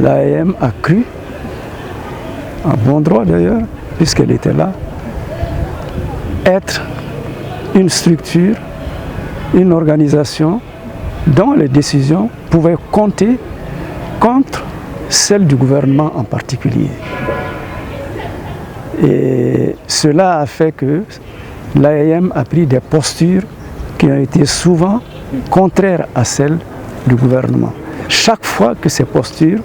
l'AEM a cru, à bon droit d'ailleurs, puisqu'elle était là, être une structure, une organisation dont les décisions pouvaient compter contre celles du gouvernement en particulier. Et cela a fait que l'AEM a pris des postures qui ont été souvent contraires à celles du gouvernement. Chaque fois que ces postures,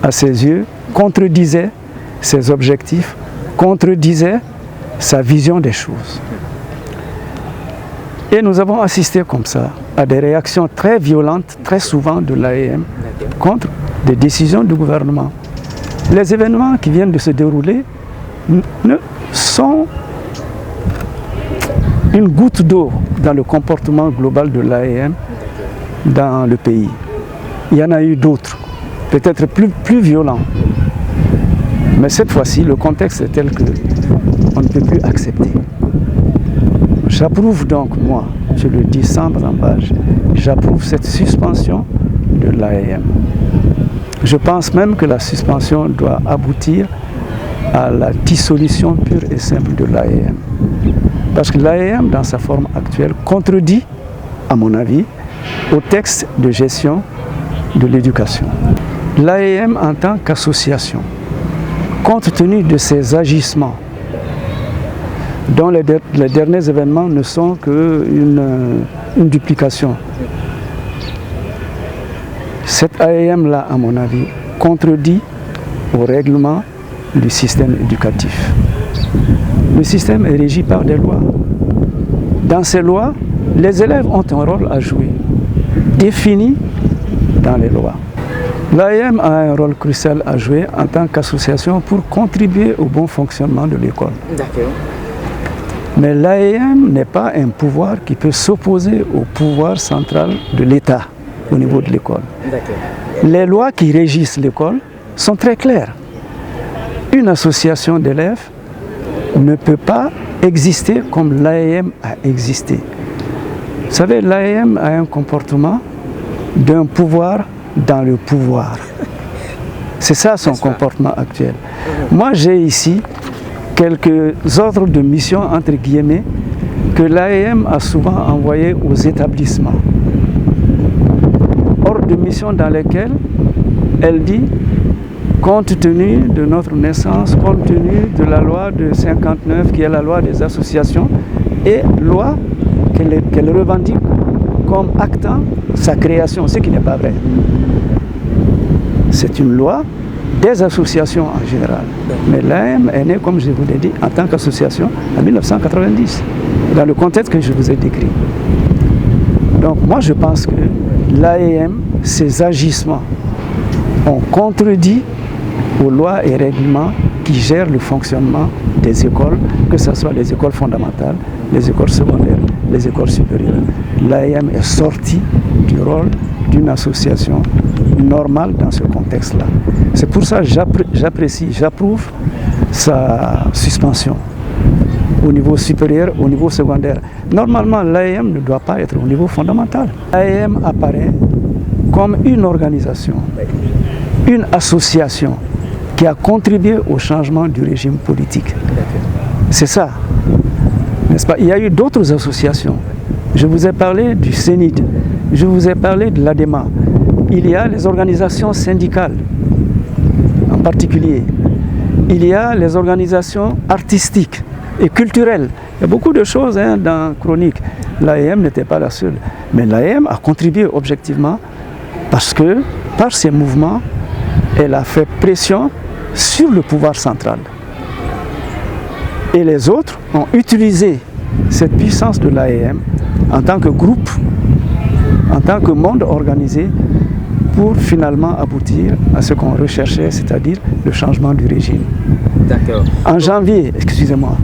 à ses yeux, contredisaient ses objectifs, contredisaient sa vision des choses. Et nous avons assisté comme ça à des réactions très violentes, très souvent de l'AEM, contre des décisions du gouvernement. Les événements qui viennent de se dérouler sont une goutte d'eau dans le comportement global de l'AEM dans le pays. Il y en a eu d'autres, peut-être plus violents. Mais cette fois-ci, le contexte est tel qu'on ne peut plus accepter. J'approuve donc, moi, je le dis sans embâche, j'approuve cette suspension de l'AEM. Je pense même que la suspension doit aboutir à la dissolution pure et simple de l'AEM. Parce que l'AEM, dans sa forme actuelle, contredit, à mon avis, au texte de gestion de l'éducation. L'AEM en tant qu'association, compte tenu de ses agissements, dont les derniers événements ne sont qu'une duplication. Cette AEM-là, à mon avis, contredit au règlement du système éducatif. Le système est régi par des lois. Dans ces lois, les élèves ont un rôle à jouer, défini dans les lois. L'AEM a un rôle crucial à jouer en tant qu'association pour contribuer au bon fonctionnement de l'école. D'accord. Mais l'AEM n'est pas un pouvoir qui peut s'opposer au pouvoir central de l'État au niveau de l'école. Les lois qui régissent l'école sont très claires. Une association d'élèves ne peut pas exister comme l'AEM a existé. Vous savez, l'AEM a un comportement d'un pouvoir dans le pouvoir. C'est ça son comportement actuel. Moi, j'ai ici quelques ordres de mission, entre guillemets, que l'AEM a souvent envoyés aux établissements. Ordres de mission dans lesquels elle dit, compte tenu de notre naissance, compte tenu de la loi de 59, qui est la loi des associations, et loi qu'elle revendique comme actant sa création, ce qui n'est pas vrai. C'est une loi des associations en général. Mais l'AEM est née, comme je vous l'ai dit, en tant qu'association en 1990, dans le contexte que je vous ai décrit. Donc moi je pense que l'AEM, ses agissements ont contredit aux lois et règlements qui gèrent le fonctionnement des écoles, que ce soit les écoles fondamentales, les écoles secondaires, les écoles supérieures. L'AEM est sortie du rôle d'une association normale dans ce contexte-là. C'est pour ça que j'apprécie, j'approuve sa suspension au niveau supérieur, au niveau secondaire. Normalement, l'AEM ne doit pas être au niveau fondamental. L'AEM apparaît comme une organisation, une association qui a contribué au changement du régime politique. C'est ça, n'est-ce pas? Il y a eu d'autres associations. Je vous ai parlé du CENID, je vous ai parlé de l'ADEMA. Il y a les organisations syndicales, en particulier. Il y a les organisations artistiques et culturelles. Il y a beaucoup de choses dans Chronique. L'AEM n'était pas la seule. Mais l'AEM a contribué objectivement parce que, par ses mouvements, elle a fait pression sur le pouvoir central. Et les autres ont utilisé cette puissance de l'AEM en tant que groupe, en tant que monde organisé, pour finalement aboutir à ce qu'on recherchait, c'est-à-dire le changement du régime. D'accord. En janvier, excusez-moi,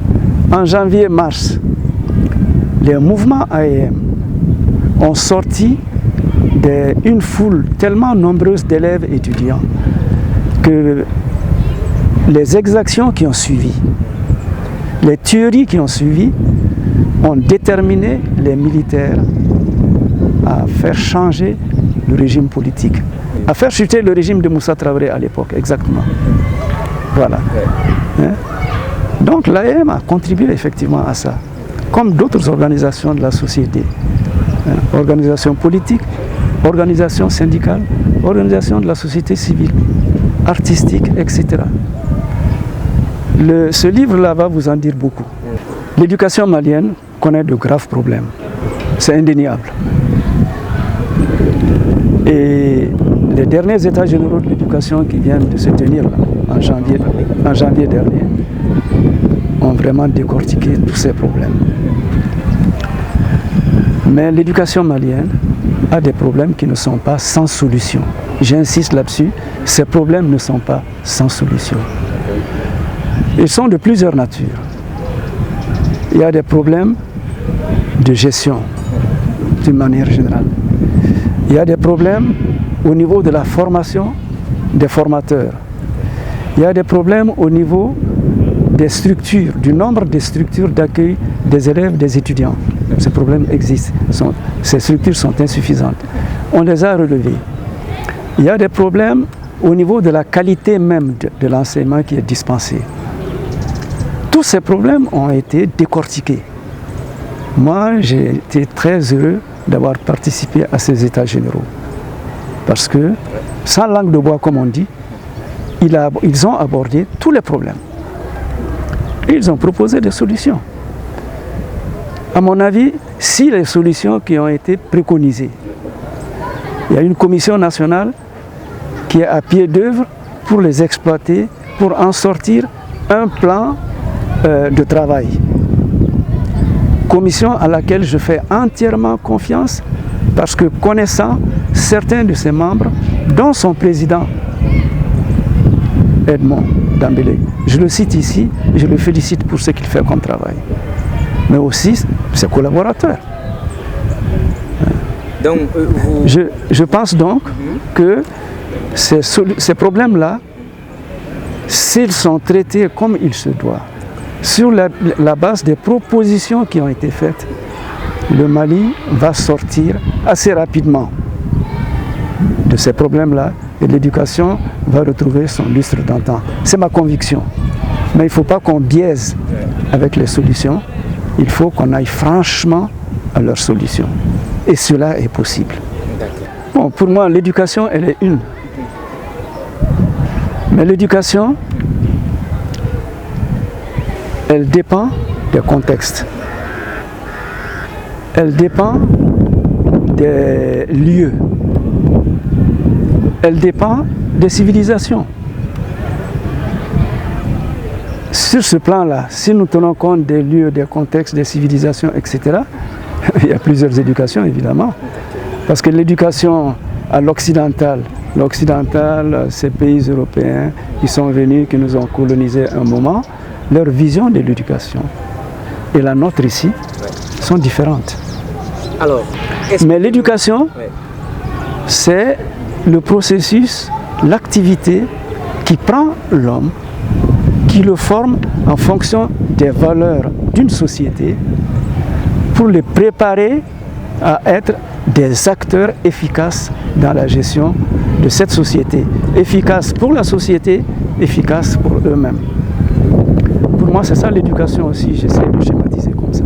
en janvier-mars, les mouvements AEM ont sorti une foule tellement nombreuse d'élèves étudiants que les exactions qui ont suivi, les tueries qui ont suivi, ont déterminé les militaires à faire changer le régime politique. à faire chuter le régime de Moussa Traoré à l'époque, exactement. Voilà. Hein? Donc l'AEM a contribué effectivement à ça, comme d'autres organisations de la société, hein? Organisations politiques, organisations syndicales, organisations de la société civile, artistique, etc. Ce livre-là va vous en dire beaucoup. L'éducation malienne connaît de graves problèmes, c'est indéniable. Et les derniers états généraux de l'éducation qui viennent de se tenir là, en janvier dernier ont vraiment décortiqué tous ces problèmes. Mais l'éducation malienne a des problèmes qui ne sont pas sans solution. J'insiste là-dessus, ces problèmes ne sont pas sans solution. Ils sont de plusieurs natures. Il y a des problèmes de gestion, d'une manière générale. Il y a des problèmes au niveau de la formation des formateurs. Il y a des problèmes au niveau des structures, du nombre de structures d'accueil des élèves, des étudiants. Ces problèmes existent. Ces structures sont insuffisantes. On les a relevés. Il y a des problèmes au niveau de la qualité même de l'enseignement qui est dispensé. Tous ces problèmes ont été décortiqués. Moi, j'ai été très heureux d'avoir participé à ces états généraux. Parce que, sans langue de bois comme on dit, ils ont abordé tous les problèmes. Et ils ont proposé des solutions. À mon avis, si les solutions qui ont été préconisées, il y a une commission nationale qui est à pied d'œuvre pour les exploiter, pour en sortir un plan de travail. Commission à laquelle je fais entièrement confiance parce que connaissant certains de ses membres, dont son président Edmond Dambélé, je le cite ici, je le félicite pour ce qu'il fait comme travail, mais aussi ses collaborateurs. Donc, je pense donc que ces problèmes-là, s'ils sont traités comme il se doit, sur la base des propositions qui ont été faites, le Mali va sortir assez rapidement de ces problèmes-là et l'éducation va retrouver son lustre d'antan. C'est ma conviction. Mais il ne faut pas qu'on biaise avec les solutions, il faut qu'on aille franchement à leurs solutions. Et cela est possible. Bon, pour moi, l'éducation, elle est une. Mais l'éducation, elle dépend des contextes. Elle dépend des lieux. Elle dépend des civilisations. Sur ce plan-là, si nous tenons compte des lieux, des contextes, des civilisations, etc., il y a plusieurs éducations, évidemment. Parce que l'éducation à l'occidental, ces pays européens qui sont venus, qui nous ont colonisés un moment, leur vision de l'éducation et la nôtre ici sont différentes. Alors, mais l'éducation, c'est le processus, l'activité qui prend l'homme, qui le forme en fonction des valeurs d'une société pour les préparer à être des acteurs efficaces dans la gestion de cette société. Efficaces pour la société, efficaces pour eux-mêmes. Pour moi, c'est ça l'éducation aussi, j'essaie de schématiser comme ça.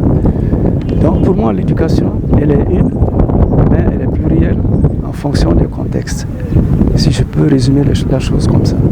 Donc pour moi, l'éducation, elle est une, mais elle est plurielle en fonction des contextes. Si je peux résumer la chose comme ça.